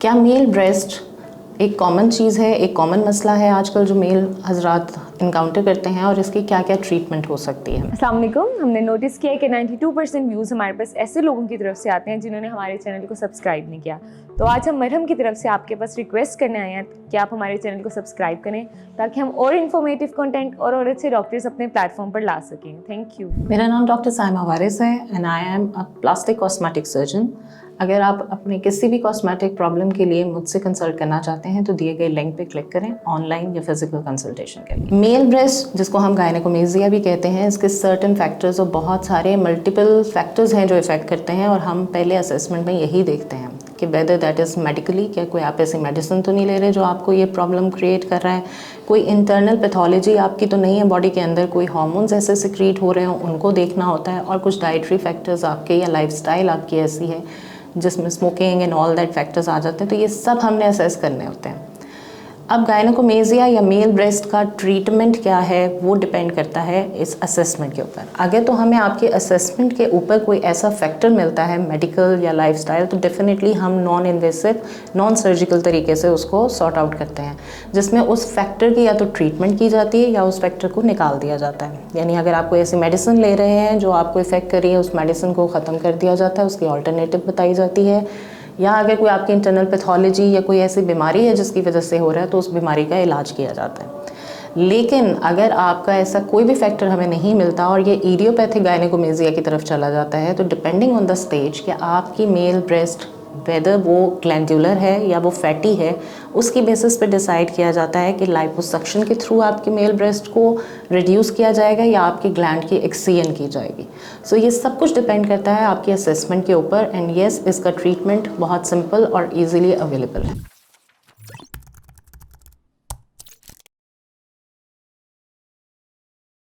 क्या mail breast एक common चीज़ है, एक कॉमन मसला है आजकल जो मेल हजरात इनकाउंटर करते हैं, और इसकी क्या क्या ट्रीटमेंट हो सकती है? अस्सलाम वालेकुम। हमने नोटिस किया है कि 92% व्यूज़ हमारे पास ऐसे लोगों की तरफ से आते हैं जिन्होंने हमारे चैनल को सब्सक्राइब नहीं किया। तो आज हम मरहम की तरफ से आपके पास रिक्वेस्ट करने आए हैं कि आप हमारे चैनल को सब्सक्राइब करें ताकि हम और इन्फॉर्मेटिव कंटेंट और अच्छे डॉक्टर्स अपने प्लेटफॉर्म पर ला सकें। Thank you. मेरा नाम डॉक्टर साइमा वारिस है and I am a plastic cosmetic surgeon. अगर आप अपने किसी भी कॉस्मेटिक प्रॉब्लम के लिए मुझसे कंसल्ट करना चाहते हैं तो दिए गए लिंक पे क्लिक करें ऑनलाइन या फिजिकल कंसल्टेशन के लिए। मेल ब्रेस्ट, जिसको हम गायनेकोमेसिया भी कहते हैं, इसके सर्टेन फैक्टर्स और बहुत सारे मल्टीपल फैक्टर्स हैं जो इफ़ेक्ट करते हैं, और हम पहले असेसमेंट में यही देखते हैं कि वेदर दैट इज़ मेडिकली, क्या कोई आप ऐसी मेडिसिन तो नहीं ले रहे जो आपको ये प्रॉब्लम क्रिएट कर रहा है, कोई इंटरनल पैथोलॉजी आपकी तो नहीं है बॉडी के अंदर, कोई हार्मोन्स ऐसे सिक्रीट हो रहे हो उनको देखना होता है, और कुछ डाइटरी फैक्टर्स आपके या लाइफस्टाइल आपकी ऐसी है जिसमें smoking and all that factors आ जाते हैं, तो ये सब हमने असेस करने होते हैं। अब गायनेकोमेसिया या मेल ब्रेस्ट का ट्रीटमेंट क्या है वो डिपेंड करता है इस असेसमेंट के ऊपर। अगर तो हमें आपके असेसमेंट के ऊपर कोई ऐसा फैक्टर मिलता है मेडिकल या लाइफस्टाइल, तो डेफिनेटली हम नॉन इन्वेसिव नॉन सर्जिकल तरीके से उसको सॉर्ट आउट करते हैं, जिसमें उस फैक्टर की या तो ट्रीटमेंट की जाती है या उस फैक्टर को निकाल दिया जाता है। यानी अगर आप कोई ऐसी मेडिसिन ले रहे हैं जो आपको इफेक्ट कर रही है, उस मेडिसिन को ख़त्म कर दिया जाता है, उसकी ऑल्टरनेटिव बताई जाती है, या अगर कोई आपकी इंटरनल पैथोलॉजी या कोई ऐसी बीमारी है जिसकी वजह से हो रहा है तो उस बीमारी का इलाज किया जाता है। लेकिन अगर आपका ऐसा कोई भी फैक्टर हमें नहीं मिलता और ये इडियोपैथिक गायनेकोमेसिया की तरफ चला जाता है, तो डिपेंडिंग ऑन द स्टेज कि आपकी मेल ब्रेस्ट वेदर वो ग्लैंडुलर है या वो फैटी है, उसकी बेसिस पे डिसाइड किया जाता है कि लाइपोसक्शन के थ्रू आपकी मेल ब्रेस्ट को रिड्यूस किया जाएगा या आपकी ग्लैंड की एक्सीजन की जाएगी। सो ये सब कुछ डिपेंड करता है आपकी असेसमेंट के ऊपर। एंड येस, इसका ट्रीटमेंट बहुत सिंपल और इजीली अवेलेबल है।